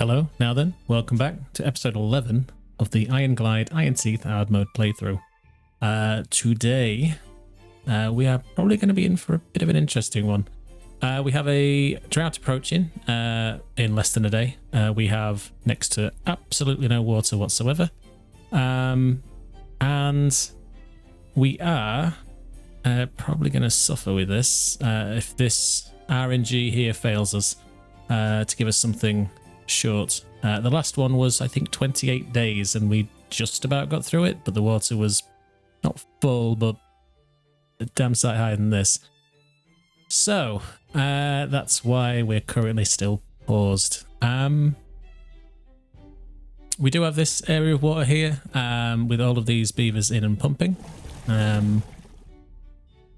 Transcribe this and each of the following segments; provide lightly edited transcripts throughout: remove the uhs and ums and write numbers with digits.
Hello, now then, welcome back to episode 11 of the Iron Glide Iron Teeth hard mode playthrough. Today, we are probably going to be in for a bit of an interesting one. We have a drought approaching in less than a day. We have next to absolutely no water whatsoever. And we are probably going to suffer with this if this RNG here fails us to give us something short. The last one was, I think, 28 days, and we just about got through it, but the water was not full, but a damn sight higher than this. So, that's why we're currently still paused. We do have this area of water here, with all of these beavers in and pumping.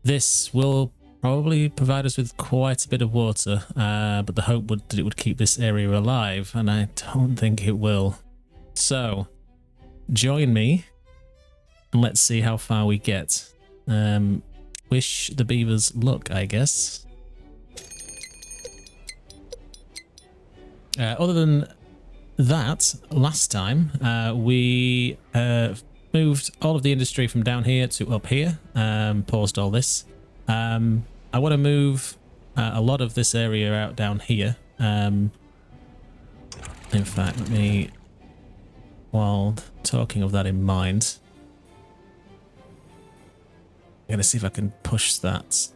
This will probably provide us with quite a bit of water, but the hope would that it would keep this area alive, and I don't think it will. So, join me, and let's see how far we get. Wish the beavers luck, I guess. Other than that, last time we moved all of the industry from down here to up here, paused all this. I want to move a lot of this area out down here. In fact, let me, while talking of that in mind, I'm going to see if I can push that.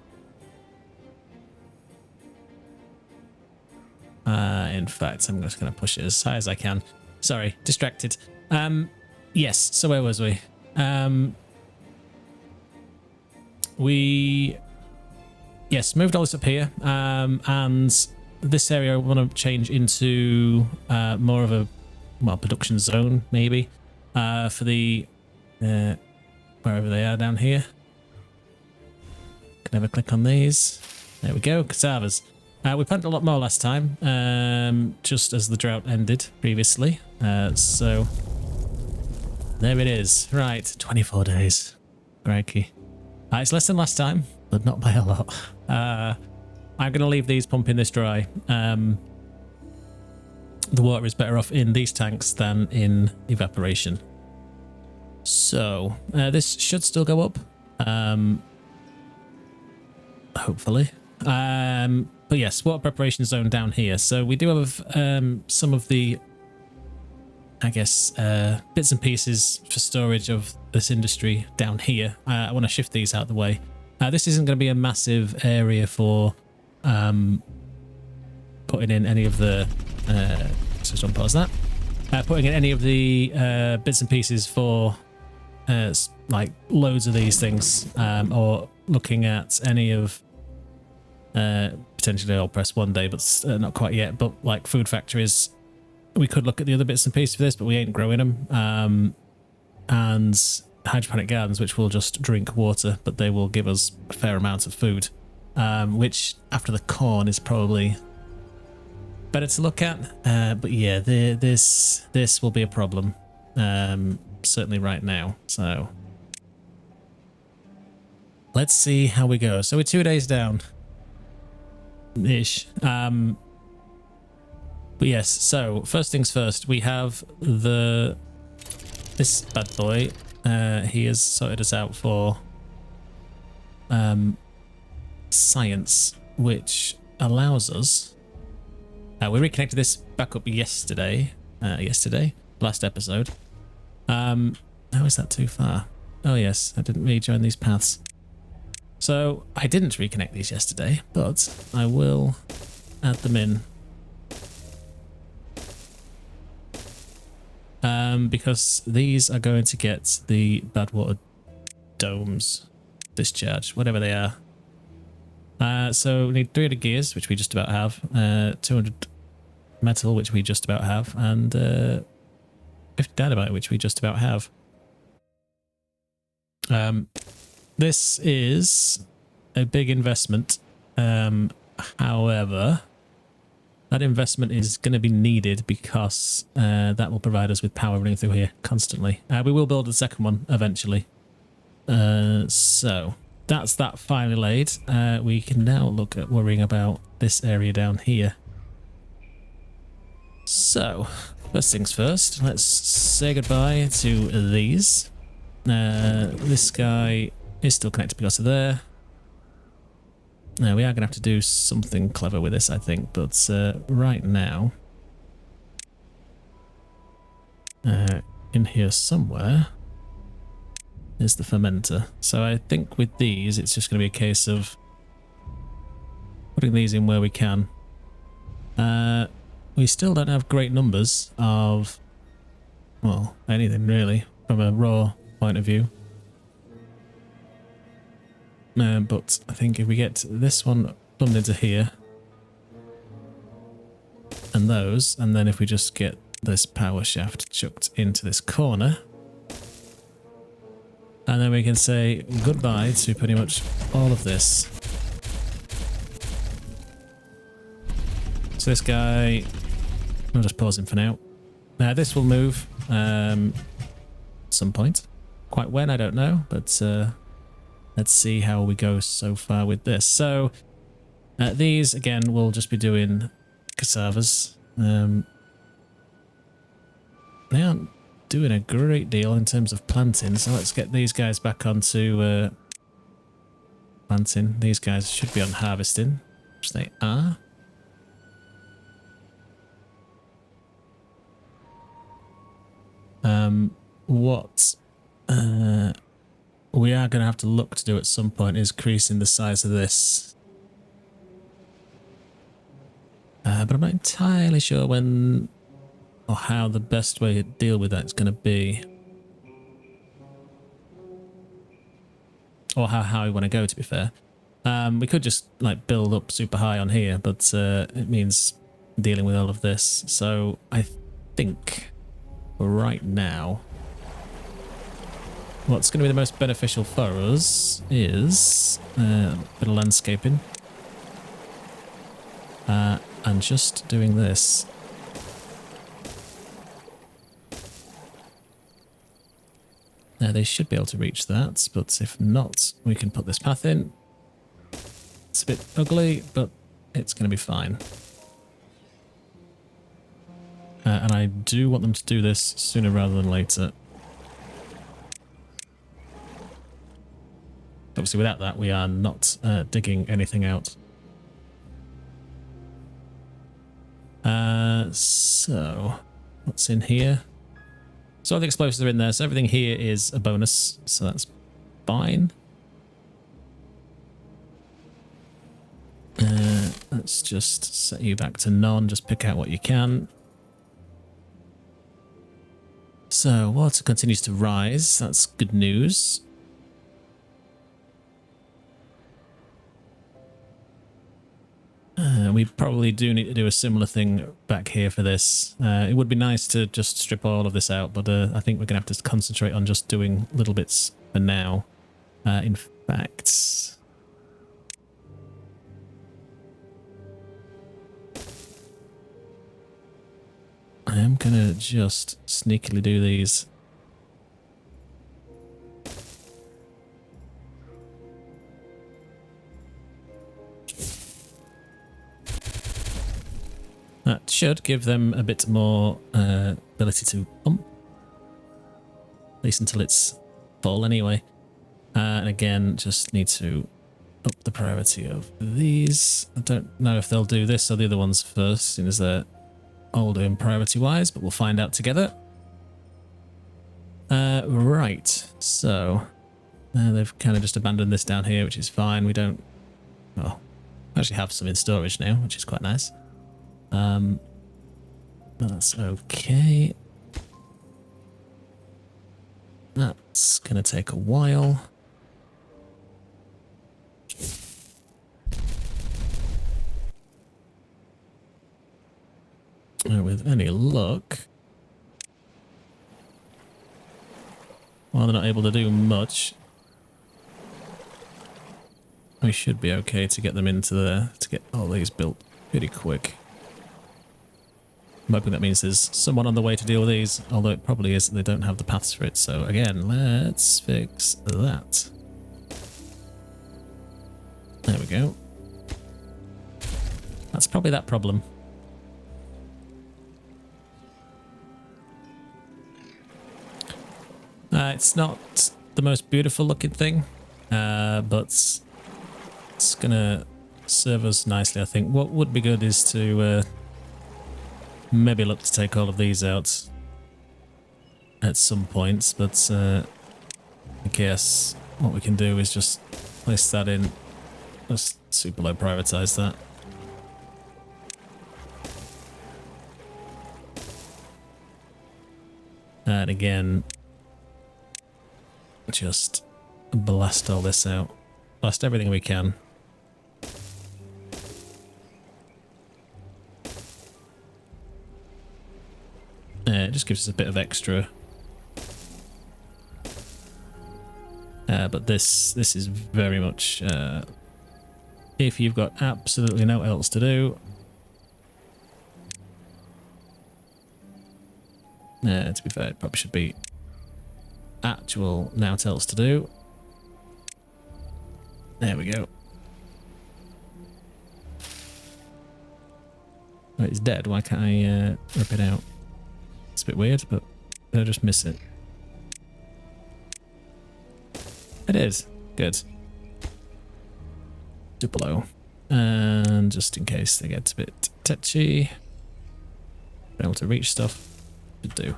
In fact, I'm just going to push it as high as I can. Sorry, distracted. Yes, so where was we? Yes, moved all this up here, and this area I want to change into more of a, well, production zone, maybe, for the, wherever they are down here. Can I have a click on these? There we go, cassavas. We planted a lot more last time, just as the drought ended previously, so there it is. Right, 24 days. Crikey. It's less than last time, but not by a lot. I'm going to leave these pumping this dry. The water is better off in these tanks than in evaporation. So, this should still go up. Hopefully. But yes, water preparation zone down here. So we do have some of the, I guess, bits and pieces for storage of this industry down here. I want to shift these out of the way. This isn't going to be a massive area for putting in any of the so just unpause that. Putting in any of the bits and pieces for like loads of these things, or looking at any of potentially I'll press one day, but not quite yet. But like food factories, we could look at the other bits and pieces for this, but we ain't growing them. And hydroponic gardens, which will just drink water, but they will give us a fair amount of food, which after the corn is probably better to look at. But yeah, this will be a problem, certainly right now. So let's see how we go. So we're 2 days down ish. But yes, so first things first, we have this bad boy. He has sorted us out for science, which allows us. We reconnected this back up yesterday. Last episode. How is that too far? Oh yes, I didn't rejoin these paths. So I didn't reconnect these yesterday, but I will add them in. Because these are going to get the bad water domes discharged, whatever they are. So we need 300 gears, which we just about have, 200 metal, which we just about have, and 50 dynamite, which we just about have. This is a big investment. However, that investment is going to be needed because that will provide us with power running through here constantly. We will build a second one eventually. So that's that finally laid. We can now look at worrying about this area down here. So, first things first, let's say goodbye to these. This guy is still connected because of there. Now, we are going to have to do something clever with this, I think, but right now, in here somewhere is the fermenter. So I think with these, it's just going to be a case of putting these in where we can. We still don't have great numbers of, well, anything really, from a raw point of view. But I think if we get this one plumbed into here, and those, and then if we just get this power shaft chucked into this corner, and then we can say goodbye to pretty much all of this. So this guy, I'll just pause him for now. Now this will move at some point. Quite when, I don't know, but let's see how we go so far with this. So these, again, we'll just be doing cassavas. They aren't doing a great deal in terms of planting, so let's get these guys back onto planting. These guys should be on harvesting, which they are. What we are going to have to look to do at some point is increasing the size of this. But I'm not entirely sure when or how the best way to deal with that is going to be. Or how we want to go, to be fair. We could just like build up super high on here, but it means dealing with all of this. So I think right now, what's going to be the most beneficial for us is a bit of landscaping. And just doing this. Now they should be able to reach that, but if not, we can put this path in. It's a bit ugly, but it's going to be fine. And I do want them to do this sooner rather than later. Obviously, without that, we are not digging anything out. So, what's in here? So all the explosives are in there, so everything here is a bonus, so that's fine. Let's just set you back to none, just pick out what you can. So, water continues to rise, that's good news. We probably do need to do a similar thing back here for this. It would be nice to just strip all of this out, but I think we're going to have to concentrate on just doing little bits for now. In fact, I am going to just sneakily do these. That should give them a bit more ability to pump. At least until it's full anyway. And again, just need to up the priority of these. I don't know if they'll do this or the other ones first, seeing as they're older in priority-wise, but we'll find out together. Right, so they've kind of just abandoned this down here, which is fine. We don't... Well, we actually have some in storage now, which is quite nice. That's okay. That's gonna take a while. With any luck, while they're not able to do much, we should be okay to get them into there, to get all these built pretty quick. I'm hoping that means there's someone on the way to deal with these, although it probably is that they don't have the paths for it. So again, let's fix that. There we go. That's probably that problem. It's not the most beautiful looking thing, but it's gonna serve us nicely, I think. What would be good is to maybe look to take all of these out at some points, but I guess what we can do is just place that in. Let's super low privatize that. And again, just blast all this out. Blast everything we can. It just gives us a bit of extra. But this is very much if you've got absolutely no else to do. To be fair, it probably should be actual now else to do. There we go. Oh, it's dead. Why can't I rip it out? It's a bit weird, but I'll just miss it. It is. Good. Duplo. And just in case they get a bit touchy, be able to reach stuff. Should do.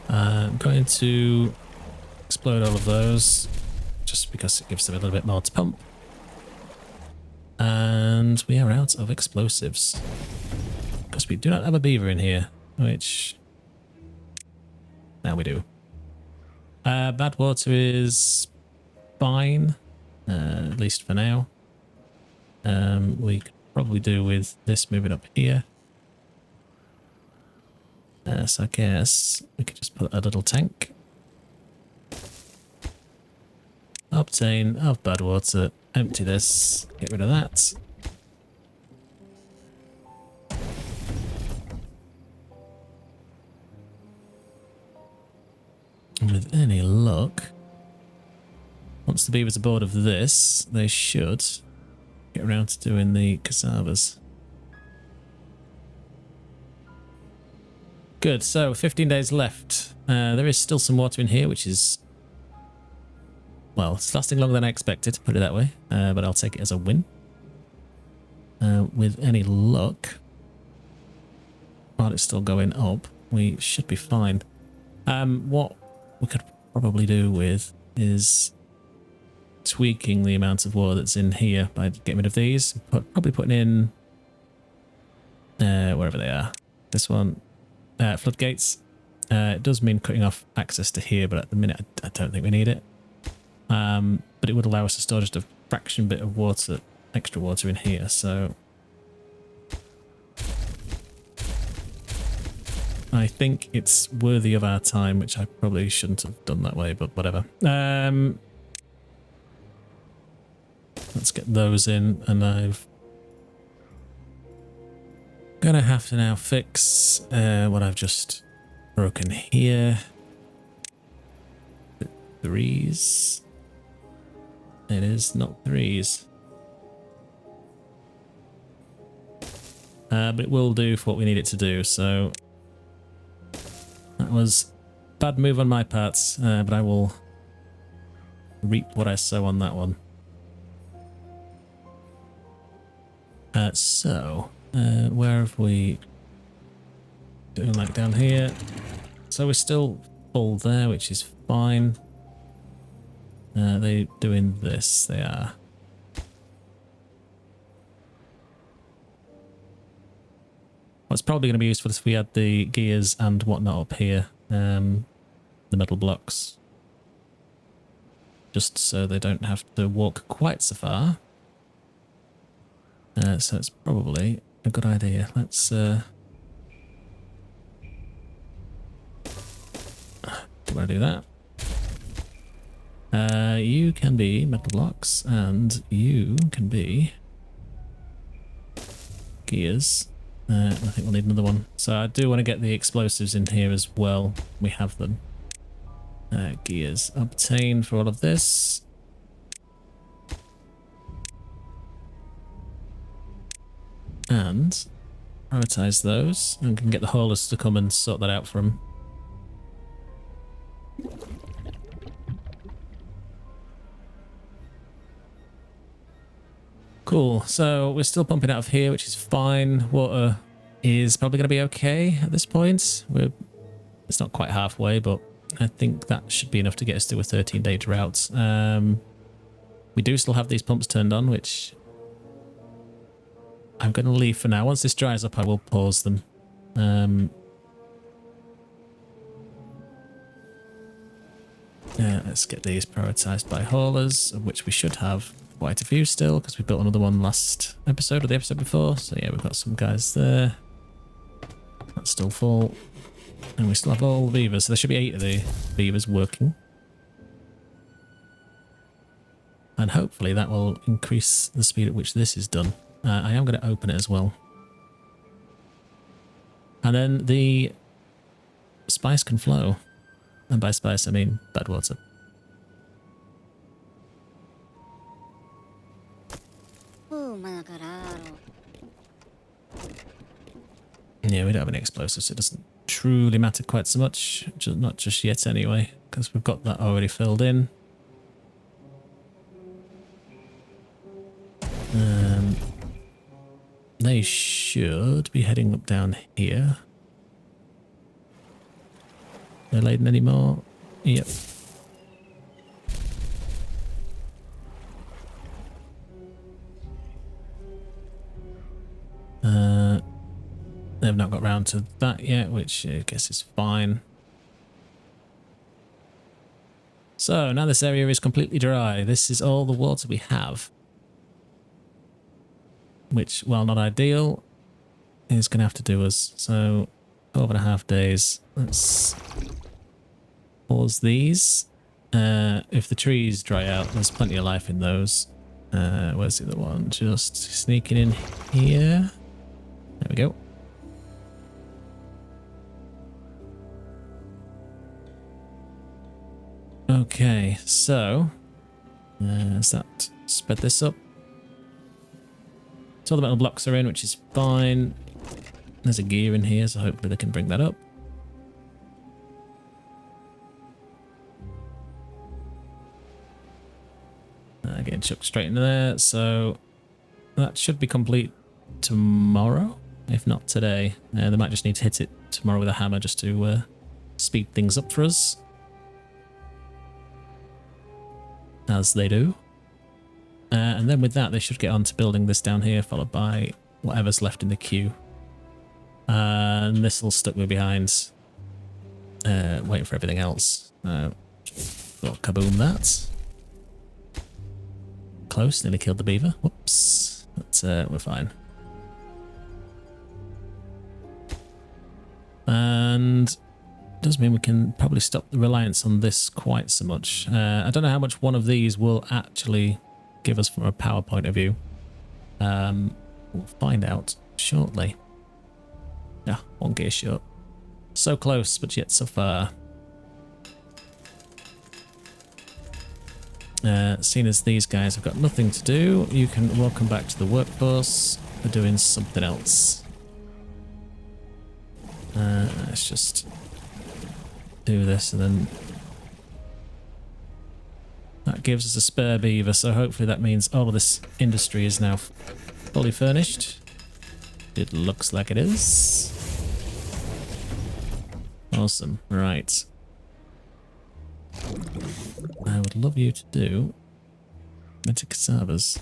I'm going to explode all of those just because it gives them a little bit more to pump. And we are out of explosives. Because we do not have a beaver in here, which now we do. Bad water is fine, at least for now. We could probably do with this moving up here. So I guess we could just put a little tank. Obtain of bad water, empty this, get rid of that. And with any luck, once the beavers are bored of this, they should get around to doing the cassavas. Good, so 15 days left. There is still some water in here, which is, well, it's lasting longer than I expected, put it that way, but I'll take it as a win. With any luck, while it's still going up, we should be fine. What we could probably do with is tweaking the amount of water that's in here by getting rid of these. Probably putting in wherever they are. This one, floodgates. It does mean cutting off access to here, but at the minute I don't think we need it. But it would allow us to store just a fraction bit of water, extra water in here. So I think it's worthy of our time, which I probably shouldn't have done that way, but whatever. Let's get those in, and I've gonna have to now fix what I've just broken here. Threes. It is not threes. But it will do for what we need it to do, so that was a bad move on my part, but I will reap what I sow on that one. Where have we doing, like down here? So we're still full there, which is fine. They doing this, they are. What's probably going to be useful is if we add the gears and whatnot up here, the metal blocks. Just so they don't have to walk quite so far. So it's probably a good idea. Let's do I do that? You can be metal blocks, and you can be gears. I think we'll need another one. So I do want to get the explosives in here as well. We have them. Gears. Obtain for all of this. And prioritize those and can get the haulers to come and sort that out for them. Cool, so we're still pumping out of here, which is fine. Water is probably going to be okay at this point. It's not quite halfway, but I think that should be enough to get us to a 13-day drought. We do still have these pumps turned on, which I'm going to leave for now. Once this dries up, I will pause them. Let's get these prioritized by haulers, of which we should have quite a few still, because we built another one last episode or the episode before. So yeah, we've got some guys there. That's still full. And we still have all the beavers, so there should be 8 of the beavers working. And hopefully that will increase the speed at which this is done. I am going to open it as well. And then the spice can flow. And by spice, I mean bad water. Yeah, we don't have any explosives, so it doesn't truly matter quite so much. Not just yet anyway, because we've got that already filled in. They should be heading up down here. They're laden anymore? Yep. They've not got round to that yet, which I guess is fine. So now this area is completely dry. This is all the water we have. Which, while not ideal, is going to have to do us. So 12.5 days. Let's pause these. If the trees dry out, there's plenty of life in those. Where's the other one? Just sneaking in here. There we go. Okay, so has that sped this up? So all the metal blocks are in, which is fine. There's a gear in here, so hopefully they can bring that up. Getting chucked straight into there, so that should be complete tomorrow, if not today. They might just need to hit it tomorrow with a hammer just to speed things up for us. As they do. And then with that, they should get on to building this down here, followed by whatever's left in the queue. And this will stuck me behind, waiting for everything else. Well, kaboom that. Close, nearly killed the beaver. Whoops. But we're fine. And does mean we can probably stop the reliance on this quite so much. I don't know how much one of these will actually give us from a power point of view. We'll find out shortly. Yeah, 1 gear short. So close, but yet so far. Seeing as these guys have got nothing to do, you can welcome back to the workforce for doing something else. Let's just do this, and then that gives us a spare beaver, so hopefully that means all of this industry is now fully furnished. It looks like it is. Awesome. Right. I would love you to do into cassavas.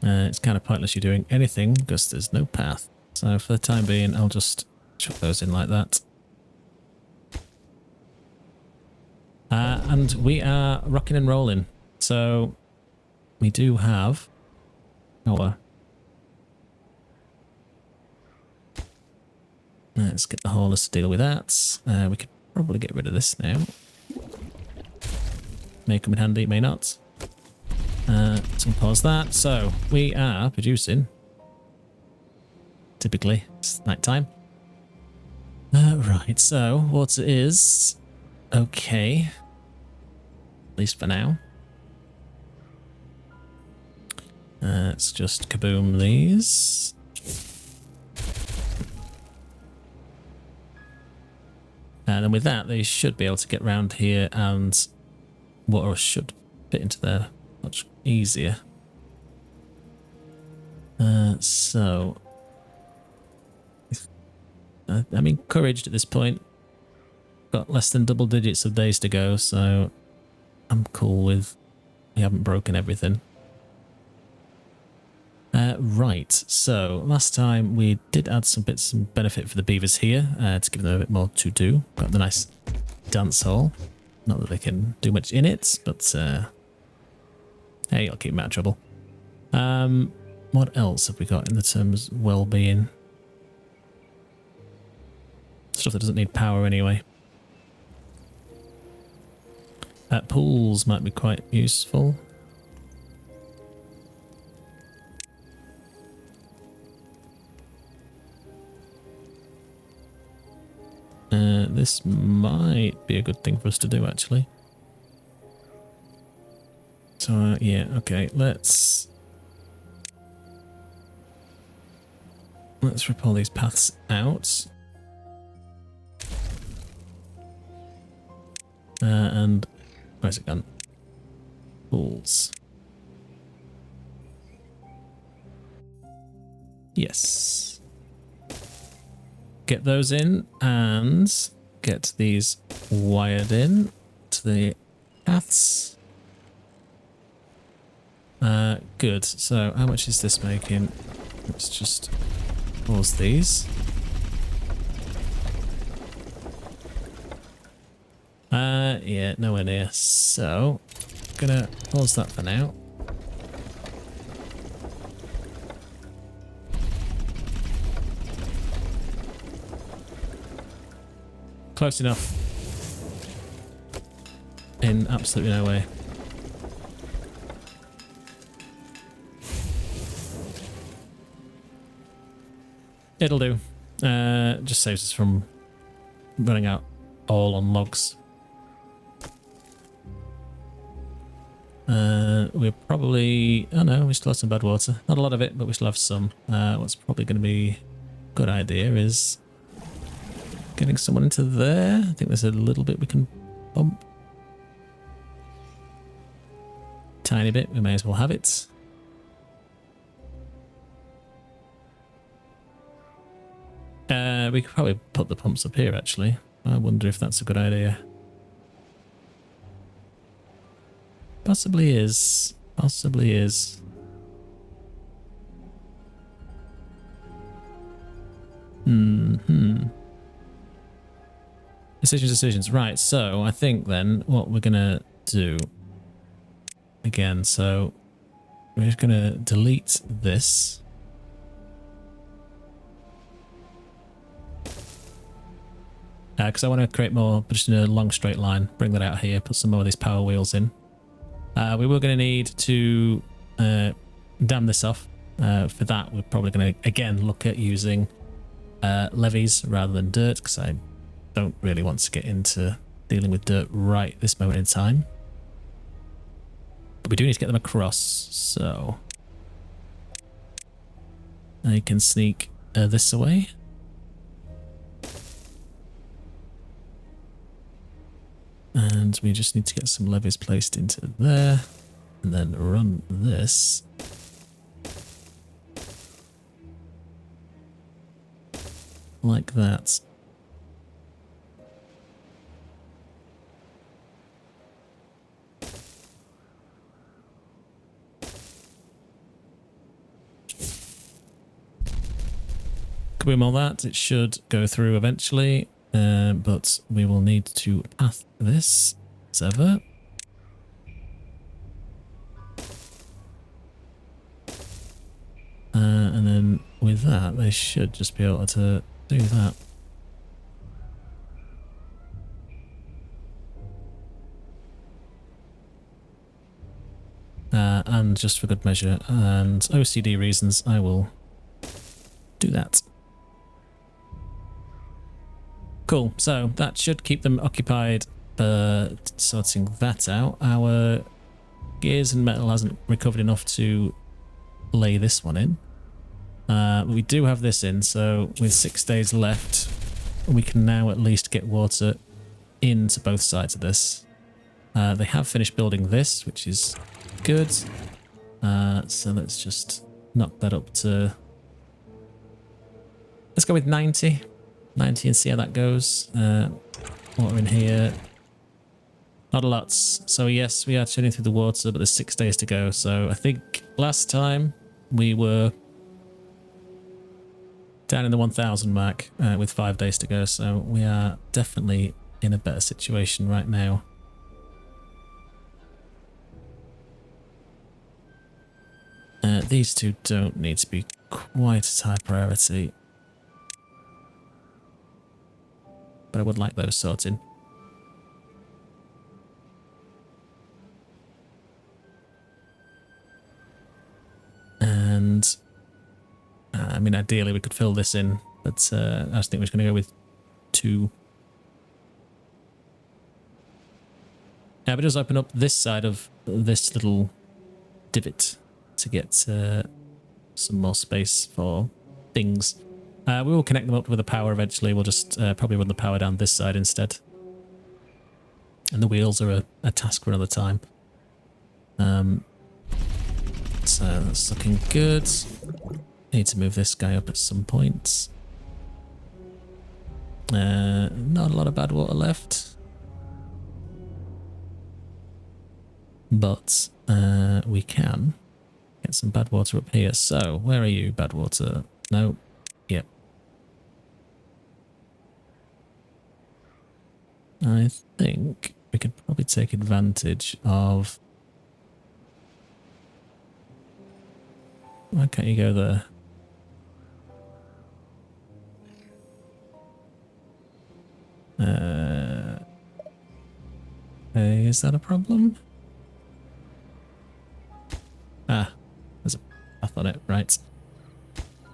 It's kind of pointless you doing anything because there's no path. So for the time being, I'll just chuck those in like that. And we are rocking and rolling. So we do have our... Let's get the haulers to deal with that. We could probably get rid of this now. May come in handy, may not. So pause that. So we are producing. Typically, it's night time. Right, so water is okay. At least for now. let's just kaboom these. And then with that, they should be able to get round here and water should fit into there much easier. So, I'm encouraged at this point. Got less than double digits of days to go, so I'm cool with we haven't broken everything. Right, so last time we did add some bits and benefit for the beavers here to give them a bit more to do. Got the nice dance hall. Not that they can do much in it, but hey, I'll keep them out of trouble. What else have we got in the terms of well-being? Stuff that doesn't need power anyway. Pools might be quite useful. This might be a good thing for us to do, actually. So, yeah, okay, let's rip all these paths out. And where's it gone? Pools. Yes. Get those in and get these wired in to the paths. Good. So how much is this making? Let's just pause these. Yeah, nowhere near. So, gonna pause that for now. Close enough. In absolutely no way. It'll do. Just saves us from running out all on logs. We're probably... Oh no, we still have some bad water. Not a lot of it, but we still have some. What's probably going to be a good idea is getting someone into there. I think there's a little bit we can pump. Tiny bit, we may as well have it. We could probably put the pumps up here, actually. I wonder if that's a good idea. Possibly is. Possibly is. Decisions. Right, so I think then what we're going to do... Again, so we're just going to delete this. Because I want to create more, just in a long straight line. Bring that out here, put some more of these power wheels in. We were going to need to dam this off. For that, we're probably going to, again, look at using levees rather than dirt, because I don't really want to get into dealing with dirt right this moment in time. But we do need to get them across, so I can sneak this away. And we just need to get some levees placed into there, and then run this. Like that. Kaboom all that, it should go through eventually. But we will need to path this as ever. And then with that, they should just be able to do that. And just for good measure and OCD reasons, I will do that. Cool, so that should keep them occupied sorting that out. Our gears and metal hasn't recovered enough to lay this one in. We do have this in, so with 6 days left, we can now at least get water into both sides of this. They have finished building this, which is good. So let's just knock that up to... Let's go with 90. 90 and see how that goes. Water in here. Not a lot. So yes, we are churning through the water, but there's 6 days to go. So I think last time we were down in the 1,000 mark with 5 days to go. So we are definitely in a better situation right now. These two don't need to be quite as high priority. But I would like those sorted. And I mean, ideally we could fill this in, but I just think we're just going to go with 2. Yeah, but just open up this side of this little divot to get some more space for things. We will connect them up with the power eventually. We'll just probably run the power down this side instead. And the wheels are a task for another time. So that's looking good. Need to move this guy up at some point. Not a lot of bad water left. But we can get some bad water up here. So, where are you, bad water? No. Yep. I think we could probably take advantage of... Why can't you go there? Is that a problem? Ah, there's a path on it, right.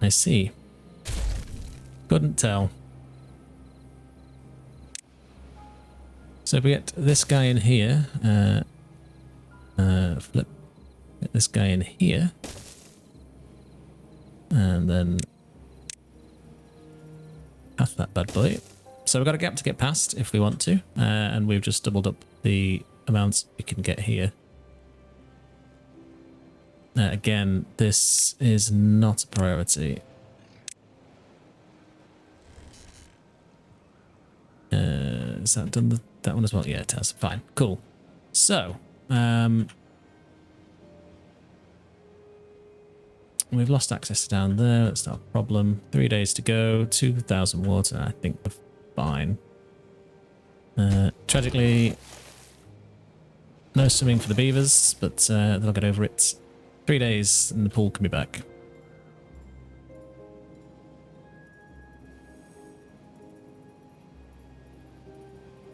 I see. Couldn't tell. So if we get this guy in here, flip, get this guy in here, and then path that bad boy. So we've got a gap to get past if we want to, and we've just doubled up the amounts we can get here. Again, this is not a priority. Has that done that one as well? Yeah, it has. Fine. Cool. So, we've lost access down there. That's not a problem. 3 days to go. 2,000 water. I think we're fine. Tragically, no swimming for the beavers, but they'll get over it. 3 days and the pool can be back.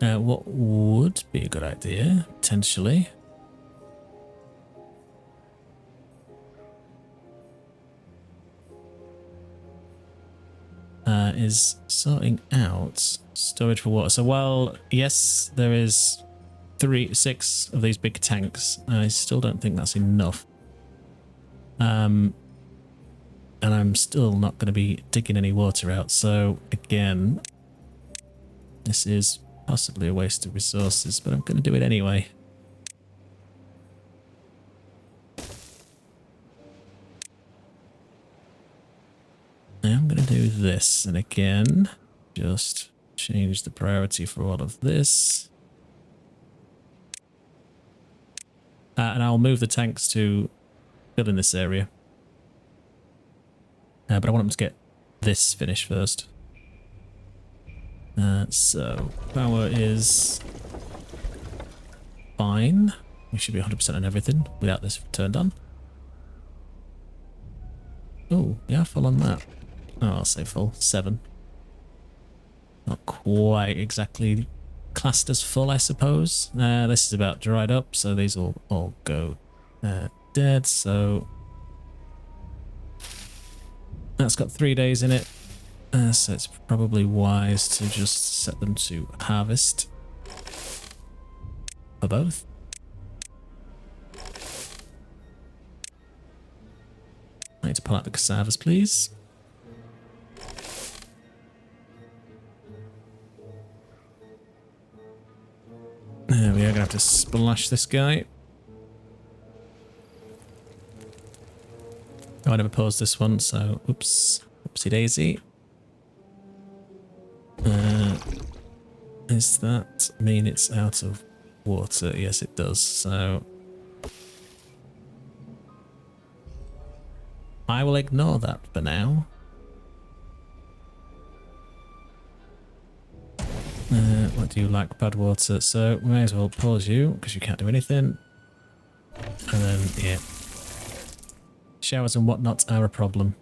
What would be a good idea, potentially, is sorting out storage for water. So while, yes, there is 6 of these big tanks, I still don't think that's enough. And I'm still not going to be digging any water out. So again, this is possibly a waste of resources, but I'm going to do it anyway. I'm going to do this, and again, just change the priority for all of this. And I'll move the tanks to fill in this area. But I want them to get this finished first. So, power is fine. We should be 100% on everything without this turned on. Oh, yeah, full on that. Oh, I'll say full. 7. Not quite exactly classed as full, I suppose. This is about dried up, so these will all go dead, so... That's got 3 days in it. So it's probably wise to just set them to harvest for both. to pull out the cassavas, please. There we are, gonna have to splash this guy. Oh, I never paused this one, so oops. Oopsie daisy. Does that mean it's out of water? Yes, it does. So I will ignore that for now. What do you like? Bad water. So we may as well pause you because you can't do anything. And then, yeah. Showers and whatnot are a problem.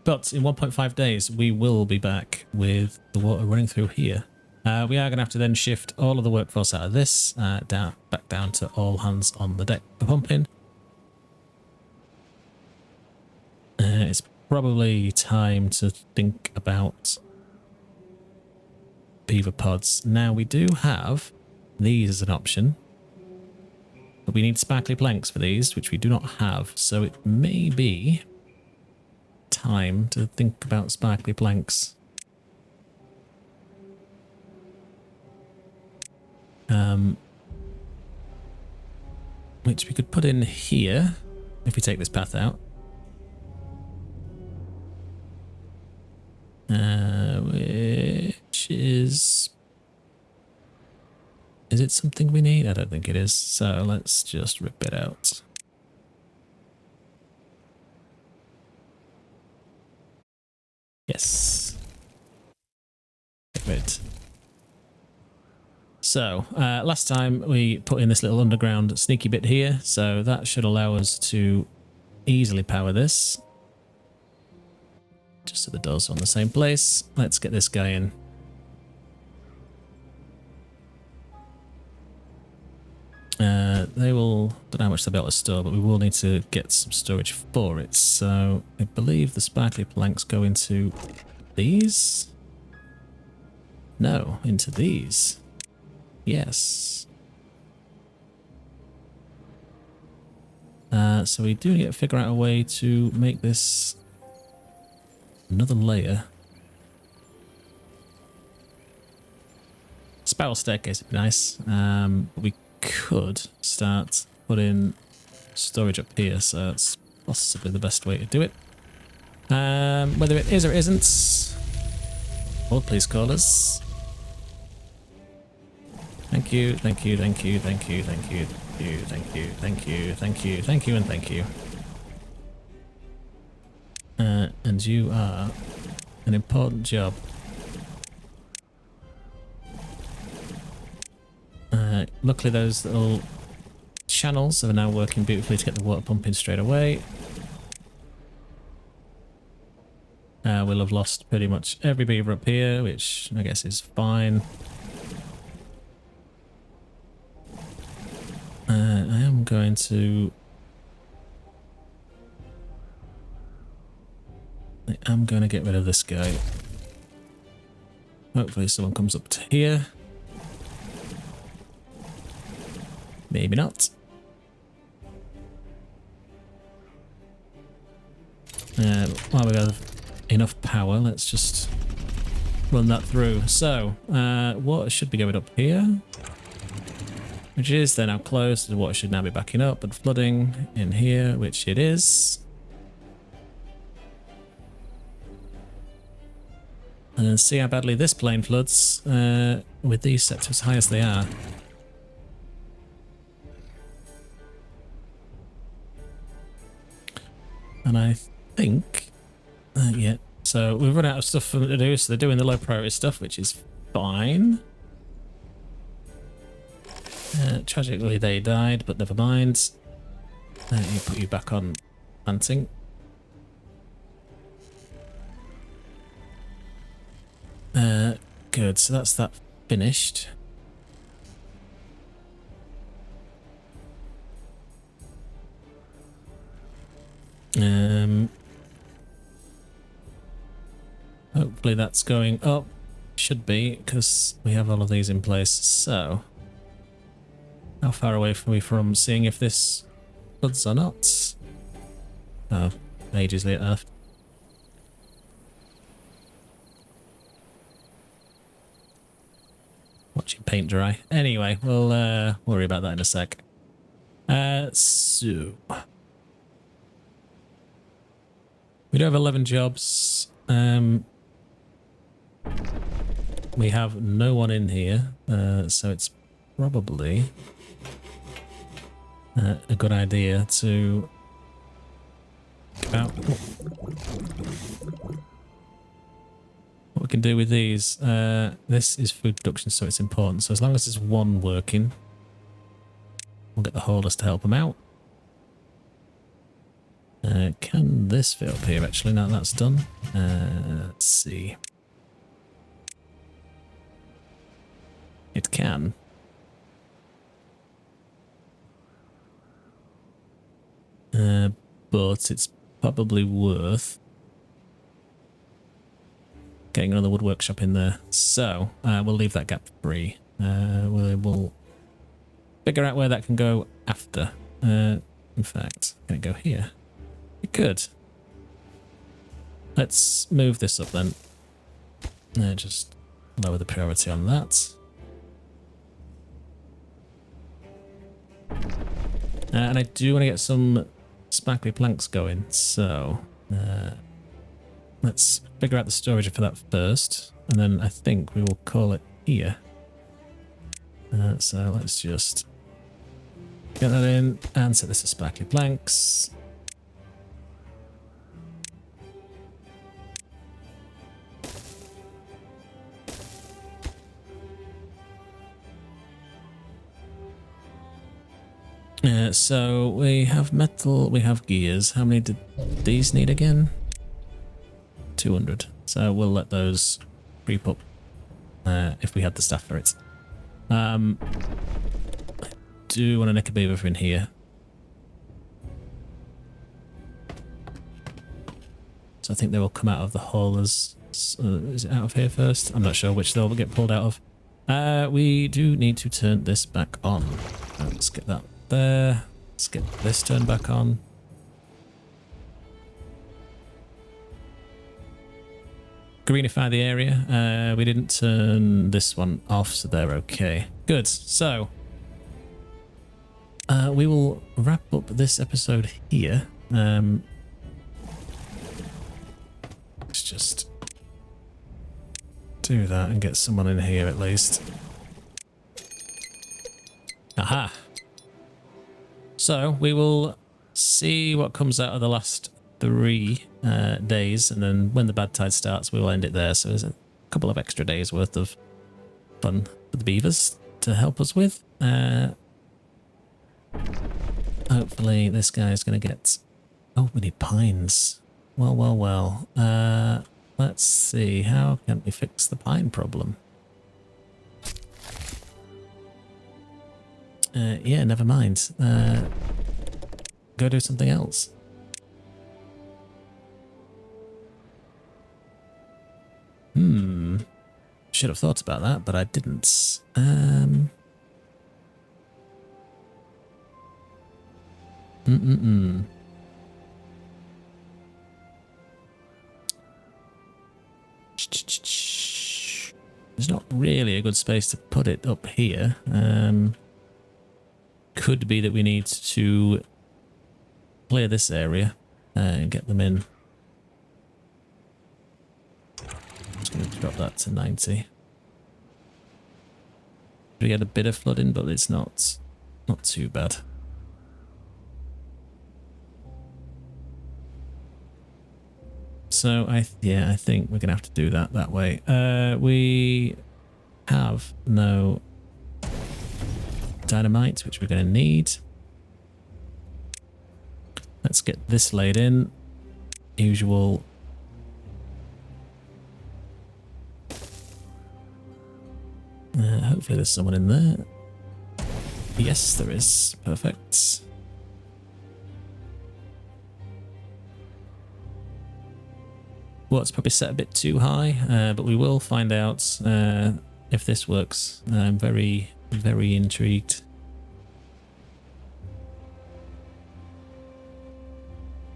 But in 1.5 days, we will be back with the water running through here. We are going to have to then shift all of the workforce out of this, back down to all hands on the deck for pumping. It's probably time to think about beaver pods. Now, we do have these as an option, but we need sparkly planks for these, which we do not have. So it may be time to think about sparkly planks. Which we could put in here if we take this path out. Which is it something we need? I don't think it is. So let's just rip it out. Yes. Good. So, last time we put in this little underground sneaky bit here, so that should allow us to easily power this. Just so the doors are on the same place. Let's get this guy in. They will, don't know how much they'll be able to store, but we will need to get some storage for it. So I believe the sparkly planks go into these. No, into these. Yes. So we do need to figure out a way to make this another layer. Spiral staircase would be nice. But we could start putting storage up here, so that's possibly the best way to do it. Whether it is or isn't, hold please call us. Thank you, thank you, thank you, thank you, thank you, thank you, thank you, thank you, thank you, and thank you. And you are an important job. Luckily those little channels are now working beautifully to get the water pumping straight away. We'll have lost pretty much every beaver up here, which I guess is fine. I am going to get rid of this guy. Hopefully someone comes up to here. Maybe not. While we have enough power, let's just run that through. So, water should be going up here. Which is, they're now closed. The water should now be backing up and flooding in here, which it is. And then see how badly this plane floods with these set to as high as they are. And I think, yeah, so we've run out of stuff for them to do, so they're doing the low priority stuff, which is fine. Tragically they died, but never mind. Let me put you back on planting. Good, so that's that finished. Hopefully that's going up. Should be, because we have all of these in place. So, how far away are we from seeing if this floods or not? Oh, ages later. Watching paint dry. Anyway, we'll worry about that in a sec. So we do have 11 jobs. We have no one in here, so it's probably a good idea to go out. What we can do with these, this is food production, so it's important. So as long as there's one working, we'll get the haulers to help them out. Can this fit up here actually? Now that's done. Let's see. It can. But it's probably worth getting another wood workshop in there. So we'll leave that gap free. We'll figure out where that can go after. In fact, can it go here? It could. Let's move this up then. Just lower the priority on that. And I do want to get some sparkly planks going, so let's figure out the storage for that first, and then I think we will call it here. So let's just get that in and set this to sparkly planks. So we have metal, we have gears. How many did these need again? 200. So we'll let those creep up if we had the staff for it. I do want to nick a beaver from in here. So I think they will come out of the haulers. Is it out of here first? I'm not sure which they'll get pulled out of. We do need to turn this back on. Let's get that there. Let's get this turned back on. Greenify the area. We didn't turn this one off, so they're okay. Good. So we will wrap up this episode here. Let's just do that and get someone in here at least. Aha! So we will see what comes out of the last 3 days, and then when the bad tide starts, we will end it there. So there's a couple of extra days worth of fun for the beavers to help us with. Hopefully this guy's going to get... Oh, we need pines. Well. Let's see. How can we fix the pine problem? Yeah, never mind. Go do something else. Should have thought about that, but I didn't. There's not really a good space to put it up here. Could be that we need to clear this area and get them in. Just going to drop that to 90. We get a bit of flooding, but it's not too bad. So I think we're gonna have to do that way. We have no dynamite, which we're gonna need. Let's get this laid in. Usual. Hopefully there's someone in there. Yes, there is. Perfect. Well, it's probably set a bit too high, but we will find out if this works. I'm very, very intrigued.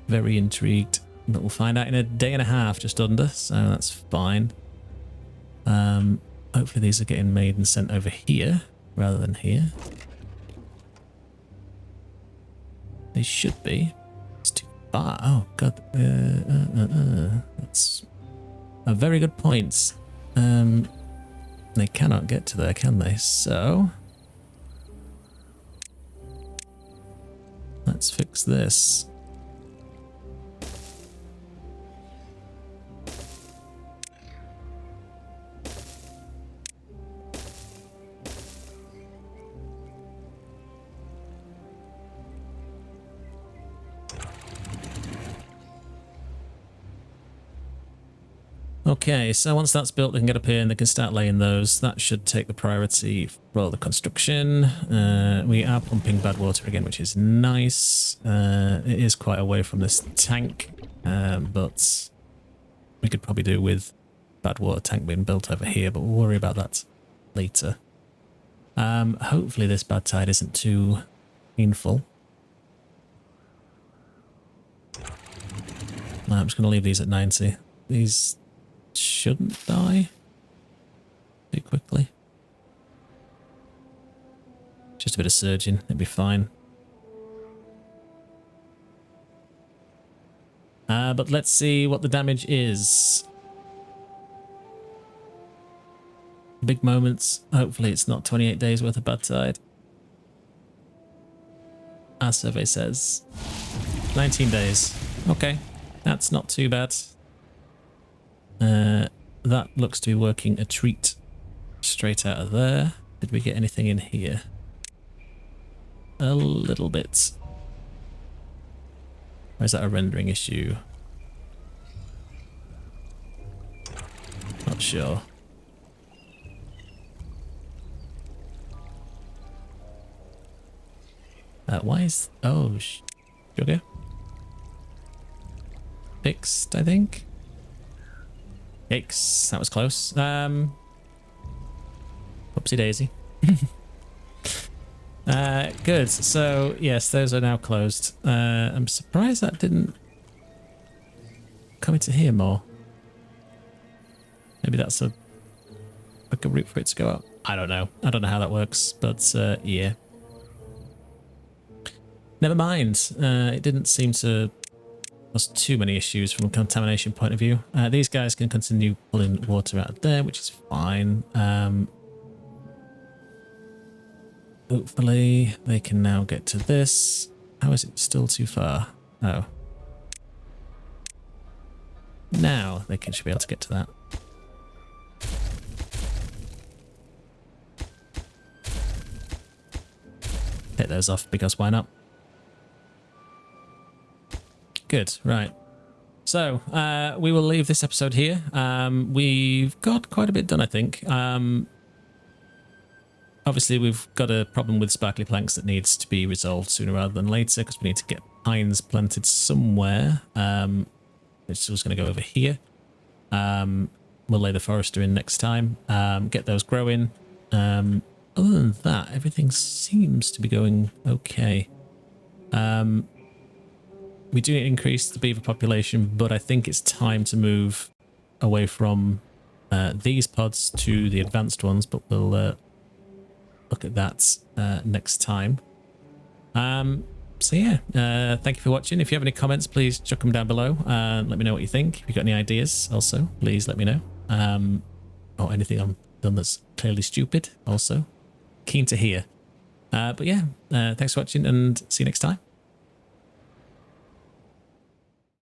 Very intrigued. But we'll find out in a day and a half, just under, so that's fine. Hopefully these are getting made and sent over here rather than here. They should be. It's too far. Oh god. That's a very good point. They cannot get to there, can they? So let's fix this. Okay, so once that's built, they can get up here and they can start laying those. That should take the priority for the construction. We are pumping bad water again, which is nice. It is quite away from this tank, but we could probably do with bad water tank being built over here, but we'll worry about that later. Hopefully this bad tide isn't too painful. I'm just going to leave these at 90. These shouldn't die too quickly. Just a bit of surging, it'll be fine. But let's see what the damage is. Big moments. Hopefully it's not 28 days worth of bad tide. Our survey says 19 days. Okay, that's not too bad. That looks to be working a treat straight out of there. Did we get anything in here? A little bit. Or is that a rendering issue? Not sure. Why is... Oh, sugar? Fixed, I think. Yikes, that was close. Whoopsie daisy. Good, so yes, those are now closed. I'm surprised that didn't come into here more. Maybe that's a route for it to go up. I don't know. I don't know how that works, but yeah. Never mind. It didn't seem to cause too many issues from a contamination point of view. These guys can continue pulling water out of there, which is fine. Hopefully they can now get to this. How is it still too far? Oh. Now they should be able to get to that. Hit those off because why not? Good, right. So, we will leave this episode here. We've got quite a bit done, I think. Obviously, we've got a problem with sparkly planks that needs to be resolved sooner rather than later because we need to get pines planted somewhere. It's just going to go over here. We'll lay the forester in next time. Get those growing. Other than that, everything seems to be going okay. We do increase the beaver population, but I think it's time to move away from these pods to the advanced ones, but we'll look at that next time. So yeah, thank you for watching. If you have any comments, please chuck them down below. Let me know what you think. If you've got any ideas also, please let me know. Or anything I've done that's clearly stupid also. Keen to hear. But yeah, thanks for watching and see you next time.